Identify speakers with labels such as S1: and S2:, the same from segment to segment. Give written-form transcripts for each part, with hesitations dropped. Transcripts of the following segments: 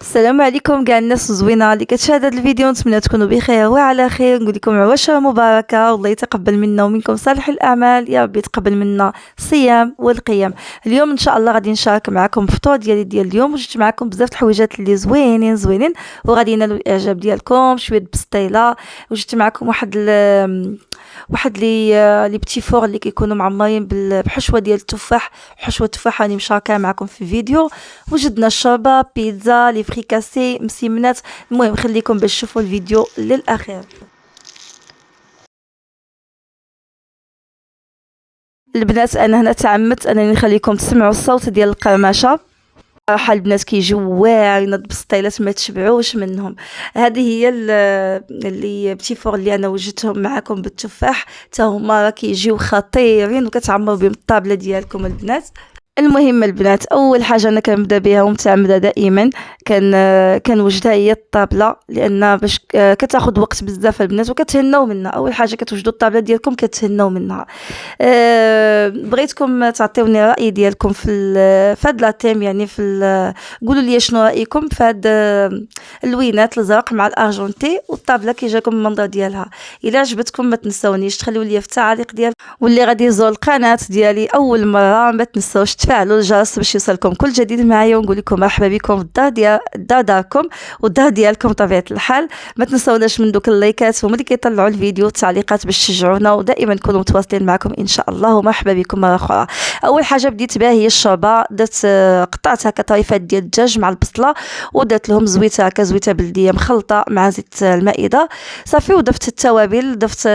S1: السلام عليكم كاع الناس الزوينه اللي كتشاهد هذا الفيديو، نتمنى تكونوا بخير وعلى خير. نقول لكم عواشر مباركه، والله يتقبل منا ومنكم صالح الاعمال، يا رب يتقبل منا الصيام والقيام. اليوم ان شاء الله غادي نشارك معكم الفطور ديال اليوم، وجدت معكم بزاف الحويجات اللي زوينين وغادي ينالوا الاعجاب ديالكم. شويه بسطيله، وجدت معكم واحد لي بتي فور اللي كيكونوا معمرين بحشوه ديال التفاح، حشوه تفاح راني مشاركه معكم في الفيديو. وجدنا الشوربه، بيتزا، لي فريكاسي، مسيمنات. المهم خليكم باش تشوفوا الفيديو للاخير. البنات انا هنا تعمدت انني نخليكم تسمعوا الصوت ديال القرمشه. صراحه البنات كيجيو واعرين بسطيلات ما تشبعوش منهم. هذه هي اللي بتي فور اللي انا وجدتهم معكم بالتفاح، حتى هما راه كيجيو خطيرين وكتعمروا بهم الطابله ديالكم البنات. المهم البنات، اول حاجه انا كنبدا بها ومتعمده دائما كنوجدها هي الطابله، لان باش كتاخذ وقت بزاف البنات وكتهناو منها. اول حاجه كتوجدوا الطابله ديالكم كتهناو منها. بغيتكم تعطيوني الراي ديالكم في هاد لاتيم، يعني قولوا لي شنو رايكم في هاد اللوينات الزرق مع الارجنتي والطابله كي جاكم المنظر ديالها. الا عجبتكم ما تنسونيش تخليوا لي في التعليق ديال، واللي غادي يزور القناه ديالي اول مره ما تنسوش تفعلوا الجرس باش يوصلكم كل جديد معايا، ونقول لكم مرحبا بكم في الدار داركم والدار ديالكم بطبيعه الحال. ما تنسوناش من دوك اللايكات هما اللي كيطلعوا الفيديو، التعليقات باش تشجعونا ودائما نكونوا متواصلين معكم ان شاء الله. ومرحبا بكم مره اخرى. اول حاجه بديت بها هي الشوربه. درت قطعت هكا طريفات ديال الدجاج مع البصله، ودرت لهم زويته هكا، زويته بلديه مخلطه مع زيت المائده صافي. وضفت التوابل، ضفت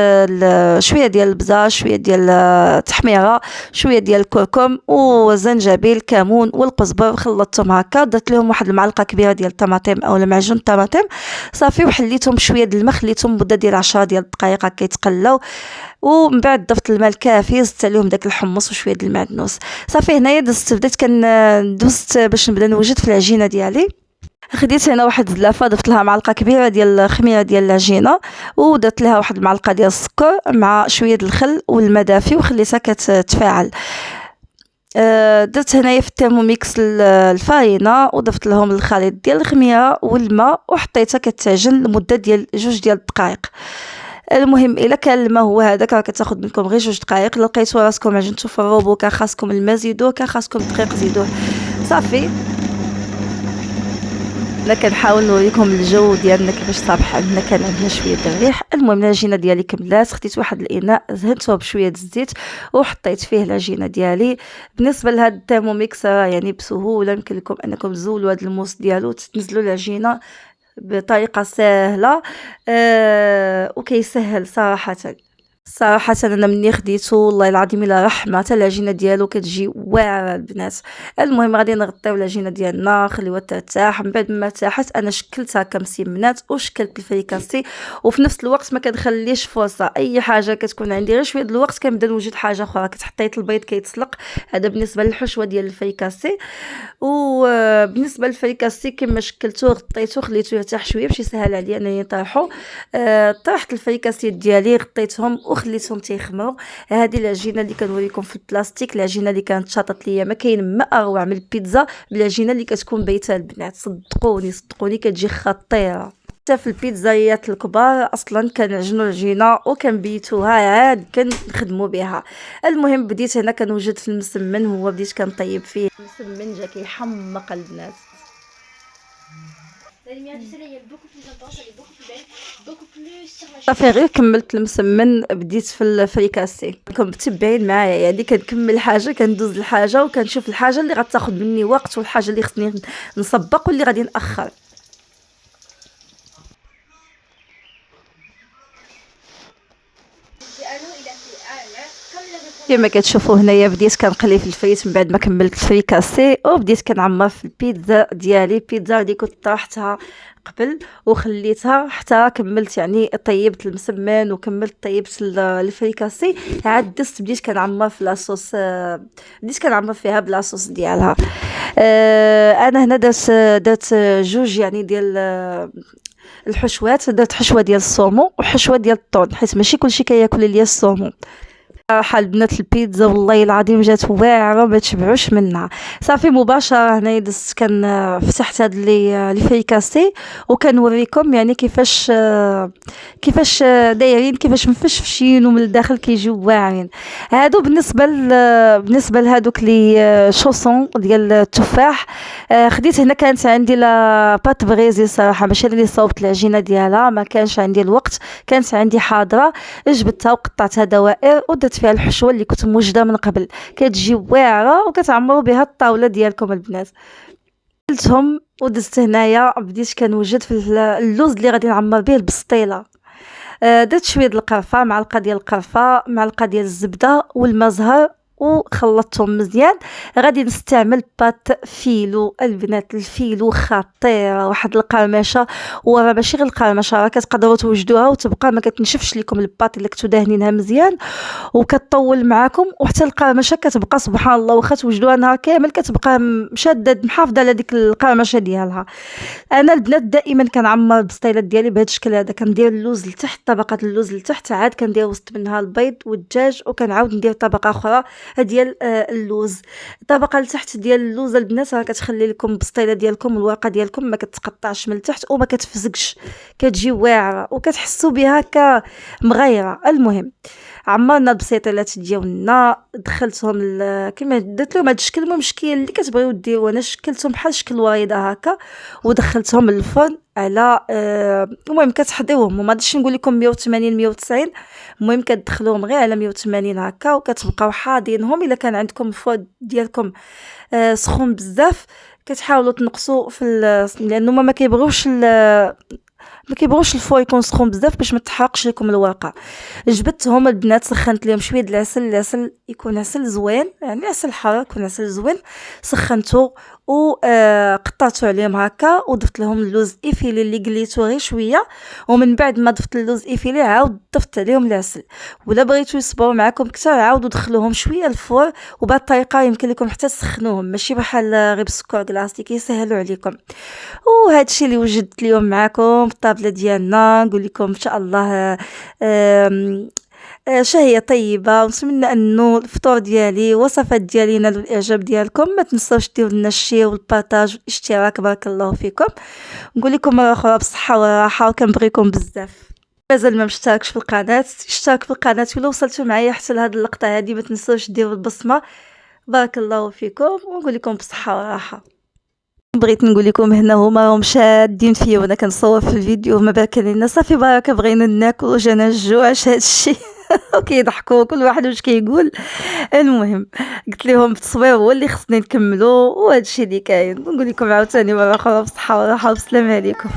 S1: شويه ديال البزار، شويه ديال التحميره، شويه ديال الكركم وزنجبيل كمون والقزبر. خلطتهم هكا، درت لهم واحد المعلقه كبيره ديال الطماطم اولا معجون الطماطم صافي، وحليتهم بشويه ديال الماء، خليتهم مده ديال 10 ديال الدقائق هكا يتقلاو. ومن بعد ضفت الماء الكافي، زدت عليهم داك الحمص وشويه ديال المعدنوس صافي. هنايا بديت باش نبدا نوجد في العجينه ديالي. خديت هنا واحد الزلافه، ضفت لها معلقه كبيره ديال الخميره ديال العجينه، ودرت لها واحد المعلقه ديال السكر مع شويه ديال الخل والماء دافي، وخليتها كتتفاعل. درت هنايا في الترموميكس الفارينه، وضفت لهم الخليط ديال الخميره والماء، وحطيتها كتعجن لمده ديال 2 ديال الدقائق. المهم الا كان الماء هو هذاك راه كتاخذ منكم غير 2 دقائق. لقيتوا راسكم عجنتوا في الروبو، كان خاصكم الماء زيدوه، كان خاصكم الدقيق زيدوه صافي. انا كنحاول نوريكم الجو ديالنا كيفاش صابح عندنا، كان عندنا شويه د الريح. المهم العجينه ديالي كملات، خديت واحد الاناء دهنته بشويه الزيت وحطيت فيه العجينه ديالي. بالنسبه لهاد الترموميكس يعني بسهوله يمكن لكم انكم تزولوا هاد الموس ديالو، تنزلوا العجينه بطريقه سهله. وكيسهل صراحه. صراحة أنا مني خديتو والله العظيم إلا رحمة، حتى العجينة ديالو كتجي واعرة البنات. المهم غادي نغطيو العجينة ديالنا نخليوها ترتاح. من بعد ما ارتاحت أنا شكلتها كمسيمنات وشكلت الفريكاسي، وفي نفس الوقت ما كنخليش فرصة أي حاجة كتكون عندي غير شوية د الوقت كنبدا نوجد حاجة أخرى. حطيت البيض كيتسلق، هذا بالنسبة للحشوة ديال الفريكاسي. وبالنسبة للفريكاسي كما شكلتو غطيتو خليتو يرتاح شوية باش يسهل عليا أنني نطرحو. طرحت الفريكاسي ديالي، غطيتهم وخليتهم تيخمروا. هذه العجينه اللي كنوريكم في البلاستيك، العجينه اللي كانت شاطت ليا، ما كاين ما اروع من البيتزا بالعجينه اللي كتكون بايته البنات. صدقوني كتجي خطيره. حتى في البيتزايات الكبار اصلا كنعجنوا العجينه وكنبيتوها عاد كنخدموا بها. المهم بديت هنا كنوجد في المسمن، هو بديت كنطيب فيه المسمن، جا كيحمق البنات. صافي غير كملت المسمن بديت في الفريكاسي. كنتم متبعين معايا يعني كنكمل حاجه كندوز الحاجه وكنشوف الحاجه اللي غتاخذ مني وقت والحاجه اللي خصني نسبق واللي غادي ناخر. كما كتشوفوا هنايا بديت كنقلي في الفريت من بعد ما كملت الفريكاسي، وبديت كنعمر في البيتزا ديالي. البيتزا اللي كنت طرحتها قبل وخليتها حتى كملت، يعني طيبت المسمن وكملت طيبت الفريكاسي. عاد دزت بديت كنعمر في لاصوص، بديت كنعمر فيها بلاصوص ديالها. انا هنا درت 2 يعني ديال الحشوات. درت حشوه ديال الصومو وحشوه ديال الطون، حيت ماشي كلشي كياكل ليا الصومو. صراحة البنات البيتزا والله العظيم جات واعرة ما تشبعوش منها. صافي مباشرة هنايا دزت فتحت هاد لي فريكاسي وكنوريكم يعني كيفاش دايرين، كيفاش مفشفشين ومن الداخل كيجيو واعرين. هادو بالنسبة لهادوك لي شوسون ديال التفاح. خديت هنا كانت عندي لا بات فريزي صراحة ماشي اللي صوبت العجينة ديالها، ما كانش عندي الوقت، كانت عندي حاضرة، جبدتها وقطعتها دوائر ودرت فيها الحشوة اللي كنت موجدة من قبل، كتجي واعرة وكتعمروا بها الطاولة ديالكم البنات. قلتهم ودزت هنايا بديت كنوجد في اللوز اللي غادي نعمر به البسطيلة. درت شويه د القرفه، معلقه ديال القرفه، معلقه ديال الزبده والماء زهر وخلطتهم مزيان. غادي نستعمل بات فيلو البنات، الفيلو خطيره، واحد القرمشه، وراه ماشي غير القرمشه، راه كتقدروا توجدوها وتبقى ما كتنشفش لكم الباط الا كنتو داهنينها مزيان وكتطول معاكم، وحتى القرمشه كتبقى سبحان الله واخا توجدوها نهار كامل كتبقى شاده محافظه على ديك القرمشه ديالها. انا البنات دائما كنعمر البسطيلات ديالي بهذا الشكل هذا، كندير اللوز لتحت، طبقه اللوز لتحت، عاد كندير وسط منها البيض والدجاج، وكنعاود ندير طبقه اخرى ديال اللوز. الطبقه لتحت ديال اللوز البنات راه كتخلي لكم البسطيله ديالكم والورقه ديالكم ما كتقطعش من التحت وما كتفزقش، كتجي واعره وكتحسوا بها مغيره. المهم عمرنا البسيطيلات ديالنا، دخلتهم كما درت لهم هذا الشكل. المهم الشكل اللي كتبغيو ديروا، انا شكلتهم بحال شكل وريضه هكا ودخلتهم للفرن على المهم كتحضيوهم، وما غاديش نقول لكم 180 190، المهم كتدخلوهم غير على 180 هكا وكتبقاو حاضينهم. الا كان عندكم الفرن ديالكم سخون بزاف كتحاولوا تنقصوا لانه ما كيبغوش الفور يكون سخون بزاف باش ما تحرقش لكم الورقه. جبدتهم البنات، سخنت لهم شويه د العسل يكون عسل زوين، يعني عسل حار يكون عسل زوين، سخنته وقطعته عليهم هكا وضفت لهم اللوز ايفيلي اللي قليته غير شويه، ومن بعد ما ضفت اللوز ايفيلي عاود ضفت عليهم العسل. ولا بغيتو يصبروا معكم كثر عاودوا دخلوهم شويه الفور، وبهذه الطريقه يمكن لكم حتى تسخنوهم ماشي بحال غير بالسكر كلاص اللي كيسهلوا عليكم. وهذا الشيء اللي وجدت اليوم معكم في الطابله ديالنا، نقول لكم ان شاء الله شهية طيبة، ونتمنى انه الفطور ديالي وصفات ديالي نالوا الاعجاب ديالكم. ما تنساوش ديروا لنا الشير والبارطاج والاشتراك، بارك الله فيكم. نقول لكم مره اخرى بالصحه والراحه وكنبغيكم بزاف. مازال ما مشتركش في القناه اشترك في القناه، ولا وصلتوا معايا حتى لهاد اللقطه هذه ما تنساوش ديروا البصمه، بارك الله فيكم. ونقول لكم بالصحه والراحه. بغيت نقول لكم هنا هما راهم شادين فيا وانا كنصور في الفيديو، ما بالك لنا صافي بركه بغينا ناكل وجانا الجوع هذا الشيء وكيضحكوا كل واحد واش كيقول. المهم قلت لهم التصوير هو اللي خصني نكملو، وهذا الشيء اللي كاين. نقول لكم عاوتاني مره اخرى بالصحه والراحه والسلام عليكم.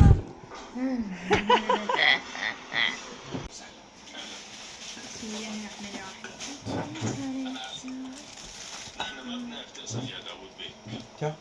S2: Tiens.